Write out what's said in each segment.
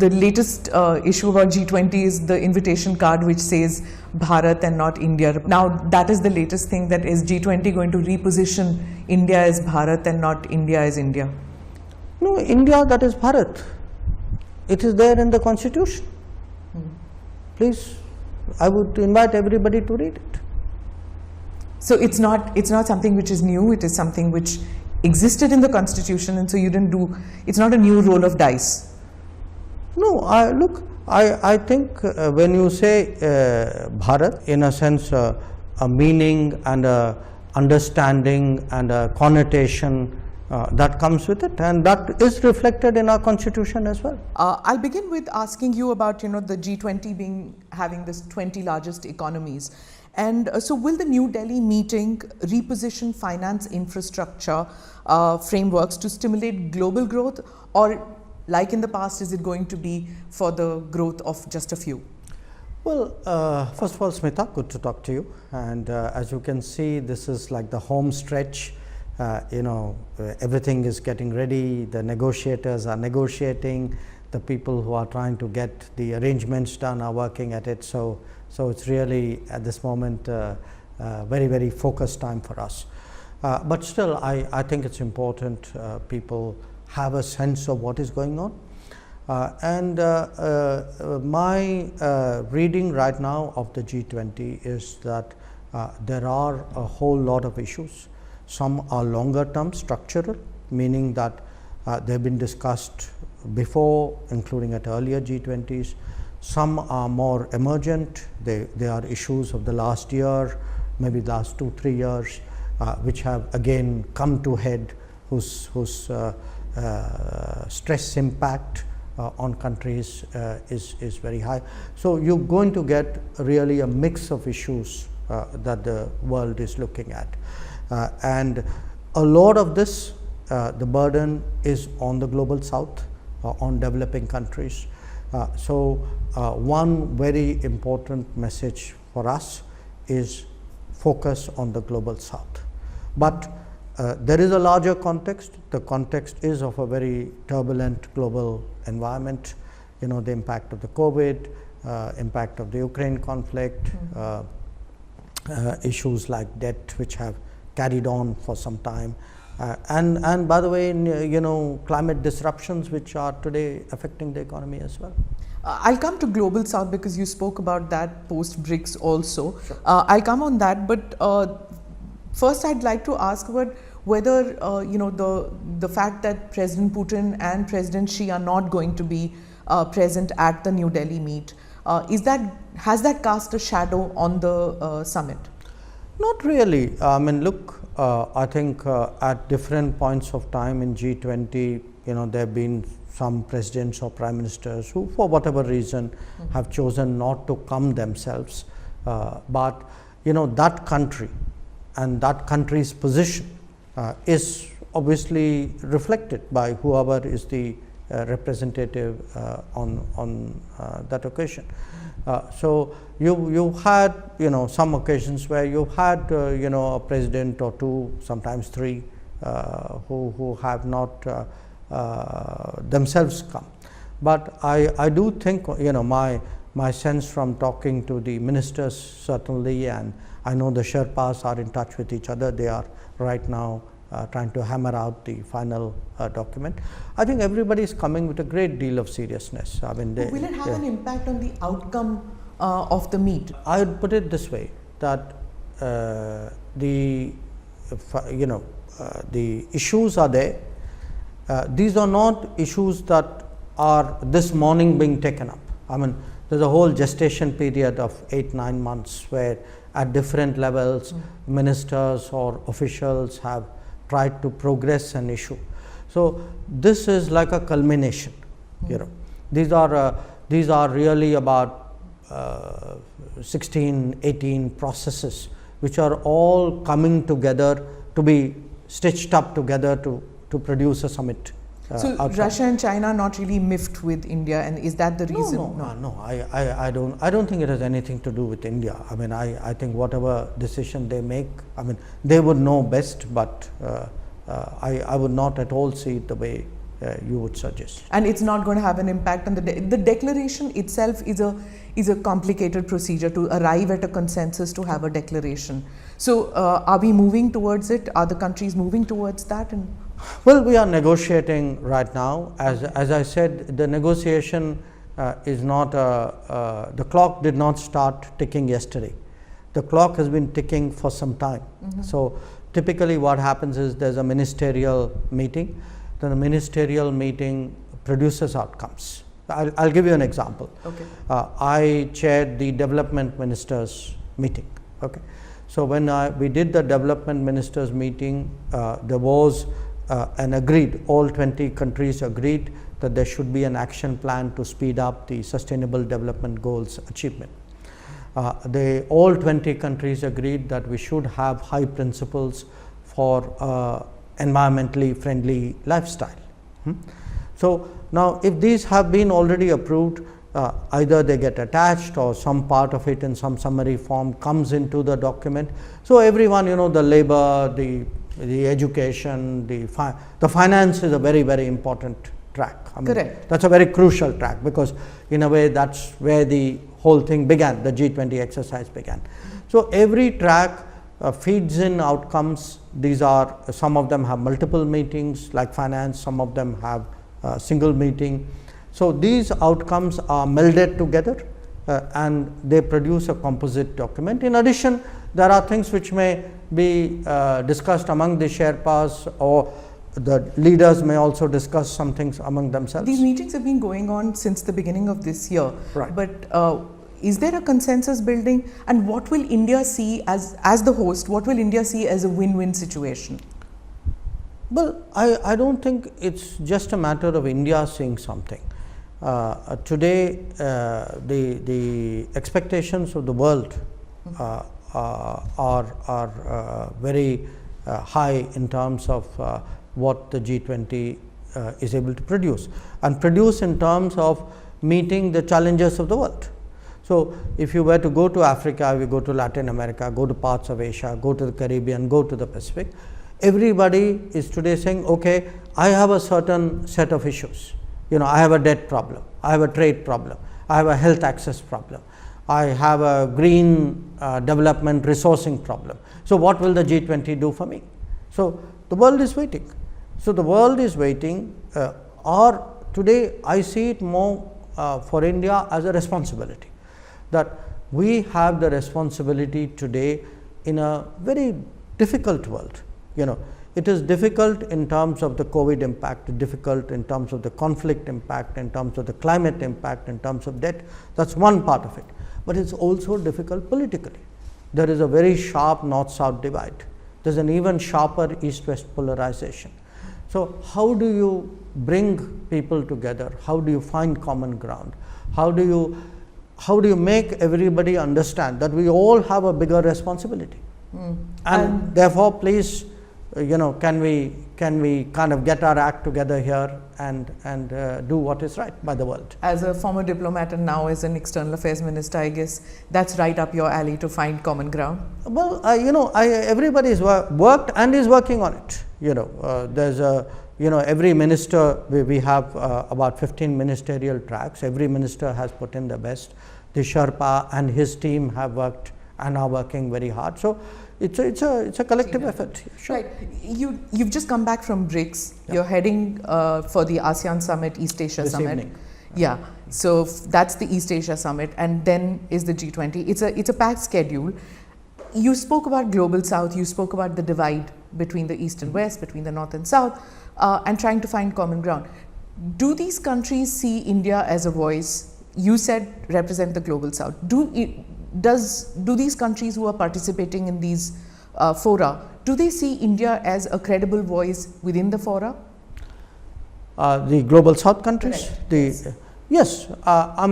the latest issue about G20 is the invitation card which says Bharat and not India. Now that is the latest thing, that is G20 going to reposition India as Bharat and not India as India? No, India, that is Bharat. It is there in the constitution. Please, I would invite everybody to read it. So it's not something which is new, it is something which existed in the constitution, and so you didn't do, it's not a new roll of dice. No, I think when you say Bharat, in a sense a meaning and a understanding and a connotation that comes with it, and that is reflected in our constitution as well. I'll begin with asking you about the G20 having this 20 largest economies, and so will the New Delhi meeting reposition finance infrastructure frameworks to stimulate global growth, or like in the past is it going to be for the growth of just a few? Well, first of all, Smita, good to talk to you, and as you can see, this is like the home stretch. Everything is getting ready, the negotiators are negotiating, the people who are trying to get the arrangements done are working at it. So it's really at this moment very, very focused time for us. But still, I think it's important people have a sense of what is going on. My reading right now of the G20 is that there are a whole lot of issues. Some are longer term structural, meaning that they have been discussed before, including at earlier G20s. Some are more emergent, they are issues of the last year, maybe the last 2-3 years, which have again come to head, whose stress impact on countries is very high. So you're going to get really a mix of issues that the world is looking at. And a lot of this, the burden is on the global south, on developing countries. One very important message for us is focus on the global south. But there is a larger context. The context is of a very turbulent global environment. The impact of the COVID, impact of the Ukraine conflict, issues like debt which have carried on for some time, and by the way, climate disruptions which are today affecting the economy as well. I'll come to global south because you spoke about that post BRICS also. Sure. I'll come on that, but first I'd like to ask about whether the fact that President Putin and President Xi are not going to be present at the New Delhi meet, has that cast a shadow on the summit? Not really. I mean, look, I think at different points of time in G20, there have been some presidents or prime ministers who, for whatever reason, have chosen not to come themselves. But that country and that country's position is obviously reflected by whoever is the representative on that occasion. So you had some occasions where you had a president or two, sometimes three, who have not themselves come. But I do think my sense from talking to the ministers certainly, and I know the Sherpas are in touch with each other. They are right now trying to hammer out the final document. I think everybody is coming with a great deal of seriousness. I mean, will it have an impact on the outcome of the meet? I would put it this way, that the issues are there. These are not issues that are this morning being taken up. I mean, there's a whole gestation period of 8-9 months where at different levels ministers or officials have tried to progress an issue. So this is like a culmination. These are really about 16-18 processes which are all coming together to be stitched up together to produce a summit. So outcome. Russia and China are not really miffed with India, and is that the reason? No. I don't think it has anything to do with India. I mean, I think whatever decision they make, I mean, they would know best. But I would not at all see it the way you would suggest. And it's not going to have an impact on the declaration itself is a complicated procedure to arrive at a consensus to have a declaration. So are we moving towards it? Are the countries moving towards that? And well, we are negotiating right now. As I said, the negotiation is not the clock did not start ticking yesterday. The clock has been ticking for some time. So typically what happens is there's a ministerial meeting. Then the ministerial meeting produces outcomes. I'll give you an example. Okay. I chaired the development ministers meeting. Okay. So when we did the development ministers meeting, there was an agreed, all 20 countries agreed that there should be an action plan to speed up the sustainable development goals achievement. All 20 countries agreed that we should have high principles for environmentally friendly lifestyle. So now if these have been already approved, either they get attached or some part of it in some summary form comes into the document. So everyone, the labor, the education, the finance is a very, very important track. Correct. That's a very crucial track, because in a way that's where the whole thing began, the G20 exercise began. So every track feeds in outcomes. These are, some of them have multiple meetings like finance, some of them have a single meeting. So these outcomes are melded together and they produce a composite document. In addition, there are things which may be discussed among the Sherpas, or the leaders may also discuss some things among themselves. These meetings have been going on since the beginning of this year. Right. But is there a consensus building, and what will India see as the host? What will India see as a win-win situation? Well, I don't think it's just a matter of India seeing something. Today, the expectations of the world are very high in terms of what the G20 is able to produce, and produce in terms of meeting the challenges of the world. So if you were to go to Africa, you go to Latin America, go to parts of Asia, go to the Caribbean, go to the Pacific, everybody is today saying, okay, I have a certain set of issues. I have a debt problem, I have a trade problem, I have a health access problem, I have a green development resourcing problem. So what will the G20 do for me? So the world is waiting. So the world is waiting, or today I see it more for India as a responsibility, that we have the responsibility today in a very difficult world. It is difficult in terms of the COVID impact, difficult in terms of the conflict impact, in terms of the climate impact, in terms of debt. That's one part of it. But it's also difficult politically. There is a very sharp north-south divide. There's an even sharper east-west polarization. So how do you bring people together? How do you find common ground? How do you make everybody understand that we all have a bigger responsibility? And therefore, please, can we kind of get our act together here and do what is right by the world? As a former diplomat and now as an external affairs minister, I guess that's right up your alley to find common ground. Well, everybody is worked and is working on it. There's every minister, we have about 15 ministerial tracks. Every minister has put in their best. The Sherpa and his team have worked and are working very hard. So it's a collective effort. Sure. Right. You've just come back from BRICS. Yeah. You're heading for the ASEAN Summit, East Asia this Summit. Evening. Yeah. So that's the East Asia Summit, and then is the G20. It's a packed schedule. You spoke about Global South. You spoke about the divide between the East and West, between the North and South, and trying to find common ground. Do these countries see India as a voice? You said represent the Global South. Do these countries who are participating in these fora, do they see India as a credible voice within the fora? The Global South countries? Yes. I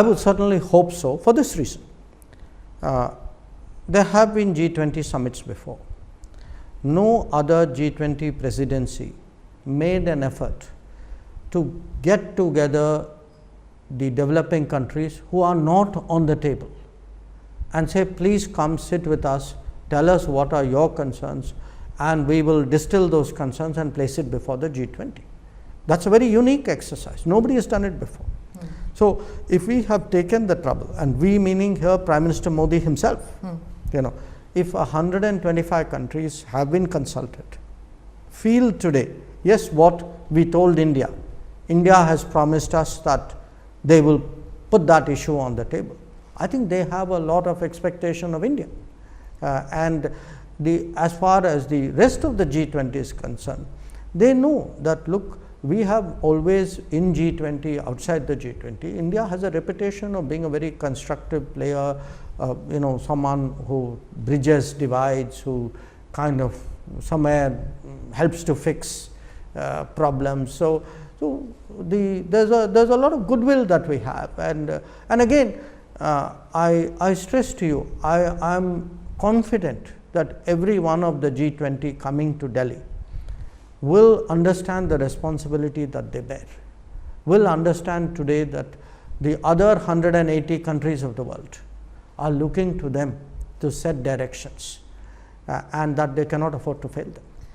would certainly hope so, for this reason. There have been G20 summits before. No other G20 presidency made an effort to get together the developing countries who are not on the table and say, please come sit with us, tell us what are your concerns, and we will distill those concerns and place it before the G20. That's a very unique exercise. Nobody has done it before. So if we have taken the trouble, and we meaning here Prime Minister Modi himself, if 125 countries have been consulted, feel today, yes, what we told India, India has promised us that they will put that issue on the table. I think they have a lot of expectation of India. And as far as the rest of the G20 is concerned, they know that, look, we have always in G20, outside the G20, India has a reputation of being a very constructive player, someone who bridges divides, who kind of somewhere helps to fix problems. So there's a lot of goodwill that we have, and again, I stress to you, I am confident that every one of the G20 coming to Delhi will understand the responsibility that they bear, will understand today that the other 180 countries of the world are looking to them to set directions, and that they cannot afford to fail them.